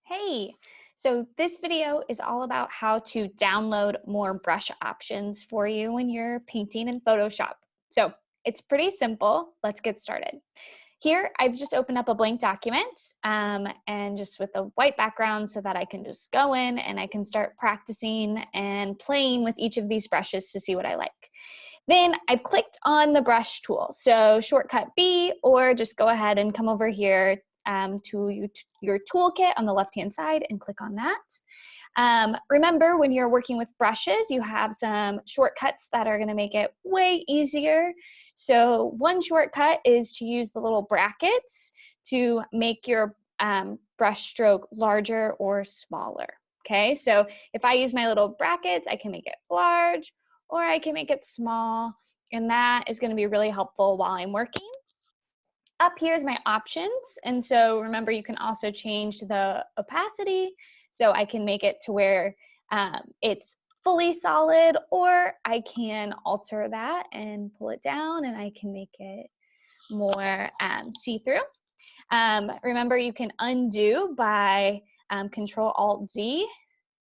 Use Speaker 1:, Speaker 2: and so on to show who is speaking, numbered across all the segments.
Speaker 1: Hey, so this video is all about how to download more brush options for you when you're painting in Photoshop. So it's pretty simple. Let's get started. Here, I've just opened up a blank document and just with a white background so that I can just go in and I can start practicing and playing with each of these brushes to see what I like. Then I've clicked on the brush tool. So shortcut B, or just go ahead and come over here to your toolkit on the left-hand side and click on that. Remember, when you're working with brushes, you have some shortcuts that are gonna make it way easier. So one shortcut is to use the little brackets to make your brush stroke larger or smaller. Okay, so if I use my little brackets, I can make it large or I can make it small, and that is gonna be really helpful while I'm working. Up here is my options, and so remember you can also change the opacity, so I can make it to where it's fully solid, or I can alter that and pull it down and I can make it more see-through. Remember you can undo by Control-Alt-Z,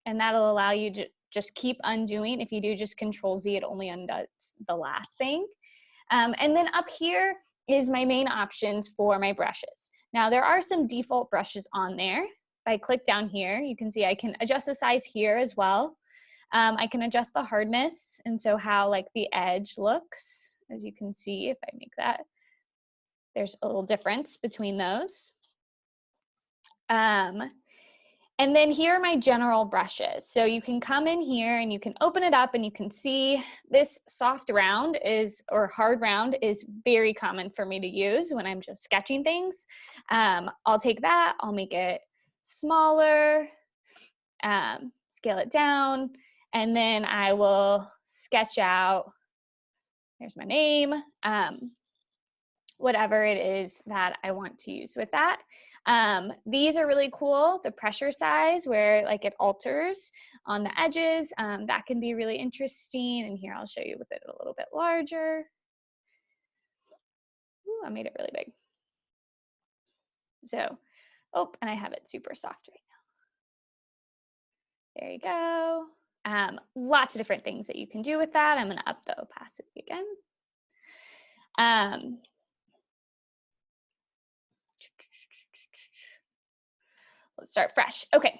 Speaker 1: and that'll allow you to just keep undoing. If you do just Control-Z, it only undoes the last thing. And then up here is my main options for my brushes. Now there are some default brushes on there. If I click down here, you can see I can adjust the size here as well. I can adjust the hardness, and so how like the edge looks, as you can see if I make that, there's a little difference between those. And then here are my general brushes. So you can come in here and you can open it up and you can see this soft round is, or hard round is very common for me to use when I'm just sketching things. I'll take that, I'll make it smaller, scale it down, and then I will sketch out, here's my name, whatever it is that I want to use with that. These are really cool. The pressure size, where like it alters on the edges, that can be really interesting. And here I'll show you with it a little bit larger. Ooh, I made it really big. So, oh, and I have it super soft right now. There you go. Lots of different things that you can do with that. I'm gonna up the opacity again. Let's start fresh. Okay,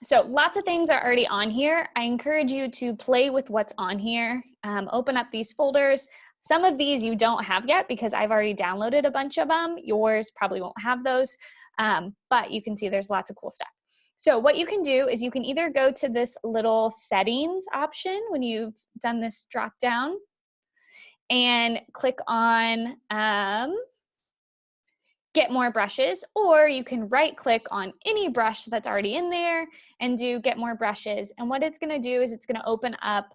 Speaker 1: so lots of things are already on here. I encourage you to play with what's on here. Open up these folders. Some of these you don't have yet because I've already downloaded a bunch of them. Yours probably won't have those, but you can see there's lots of cool stuff. So what you can do is you can either go to this little settings option when you've done this drop down and click on get more brushes, or you can right click on any brush that's already in there and do get more brushes. And what it's gonna do is it's gonna open up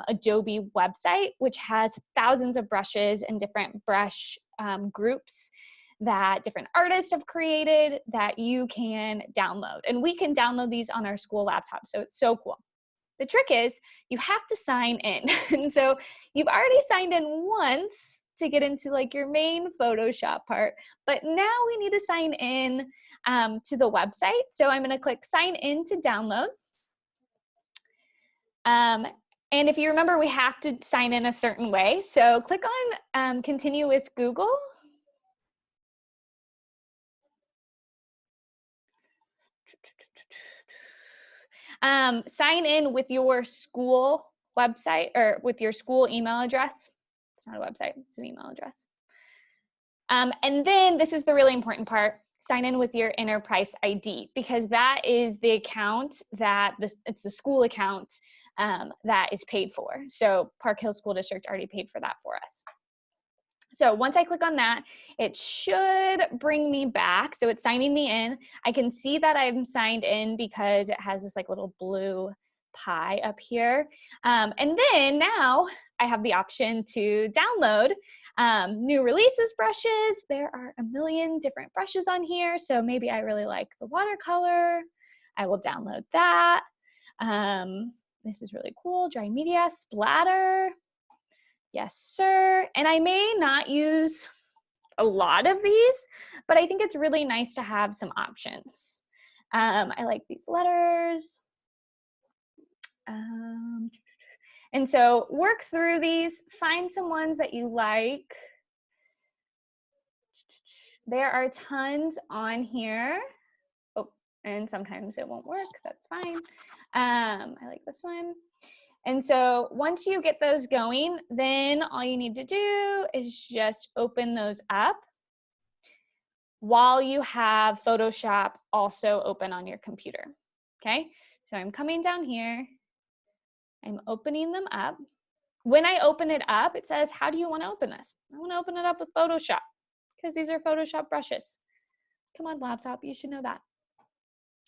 Speaker 1: Adobe website, which has thousands of brushes and different brush groups that different artists have created that you can download. And we can download these on our school laptop, so it's so cool. The trick is you have to sign in. And so you've already signed in once to get into like your main Photoshop part, but now we need to sign in to the website. So I'm gonna click sign in to download. And if you remember, we have to sign in a certain way. So click on continue with Google. Sign in with your school website or with your school email address. It's not a website, it's an email address. And then this is the really important part, sign in with your enterprise ID, because that is the account that, it's the school account that is paid for. So Park Hill School District already paid for that for us. So once I click on that, it should bring me back. So it's signing me in. I can see that I'm signed in because it has this like little blue pie up here. And then now I have the option to download new releases brushes. There are a million different brushes on here. So maybe I really like the watercolor. I will download that. This is really cool. Dry media, splatter. Yes, sir. And I may not use a lot of these, but I think it's really nice to have some options. I like these letters. And so work through these, find some ones that you like. There are tons on here. Oh, and sometimes it won't work, that's fine. I like this one. And so once you get those going, then all you need to do is just open those up while you have Photoshop also open on your computer, okay? So I'm coming down here, I'm opening them up. When I open it up, it says, how do you want to open this? I want to open it up with Photoshop because these are Photoshop brushes. Come on, laptop, you should know that.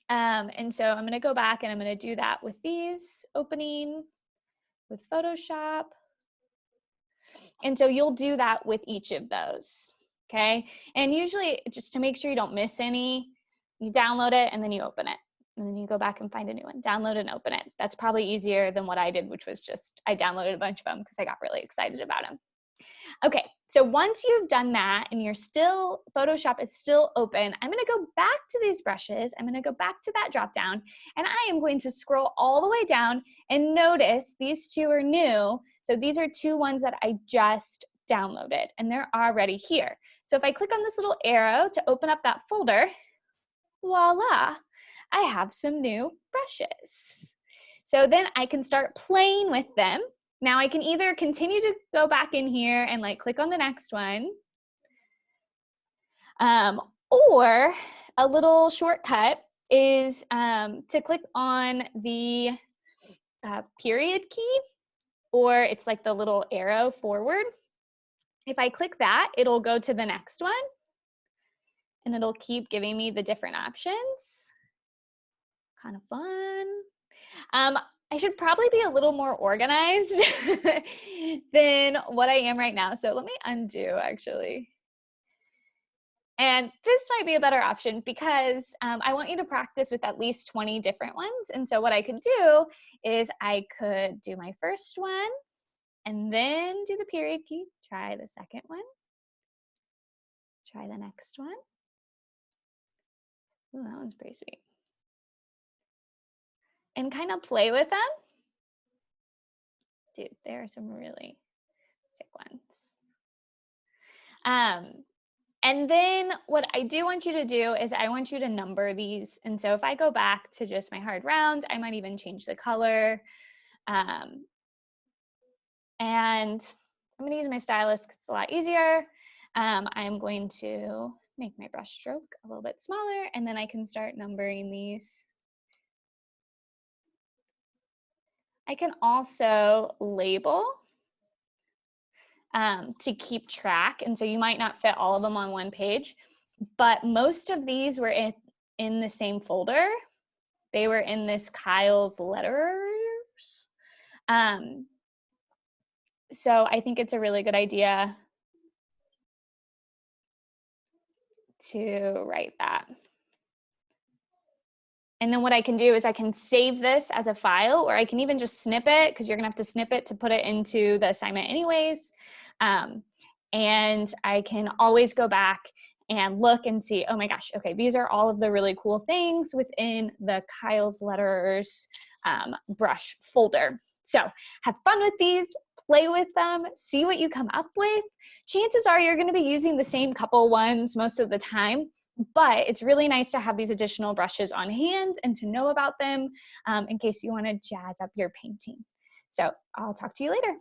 Speaker 1: And so I'm going to go back and I'm going to do that with these, opening with Photoshop. And so you'll do that with each of those, okay? And usually, just to make sure you don't miss any, you download it and then you open it. And then you go back and find a new one, download and open it. That's probably easier than what I did, which was just, I downloaded a bunch of them because I got really excited about them. Okay, so once you've done that and you're still, Photoshop is still open, I'm gonna go back to these brushes, I'm gonna go back to that drop down, and I am going to scroll all the way down and notice these two are new. So these are two ones that I just downloaded and they're already here. So if I click on this little arrow to open up that folder, voila, I have some new brushes. So then I can start playing with them. Now I can either continue to go back in here and like click on the next one, or a little shortcut is to click on the period key, or it's like the little arrow forward. If I click that, it'll go to the next one and it'll keep giving me the different options. Kind of fun. I should probably be a little more organized than what I am right now. So let me undo actually. And this might be a better option because I want you to practice with at least 20 different ones. And so what I could do is I could do my first one and then do the period key, try the second one, try the next one. Ooh, that one's pretty sweet. And kind of play with them. Dude, there are some really sick ones. And then what I do want you to do is I want you to number these. And so if I go back to just my hard round, I might even change the color. And I'm going to use my stylus because it's a lot easier. I'm going to make my brush stroke a little bit smaller, and then I can start numbering these. I can also label to keep track, and so you might not fit all of them on one page, but most of these were in the same folder. They were in this Kyle's letters. So I think it's a really good idea to write that. And then what I can do is I can save this as a file, or I can even just snip it, because you're gonna have to snip it to put it into the assignment anyways. And I can always go back and look and see, oh my gosh, okay, these are all of the really cool things within the Kyle's Letters brush folder. So have fun with these, play with them, see what you come up with. Chances are you're gonna be using the same couple ones most of the time, but it's really nice to have these additional brushes on hand and to know about them in case you wanna jazz up your painting. So I'll talk to you later.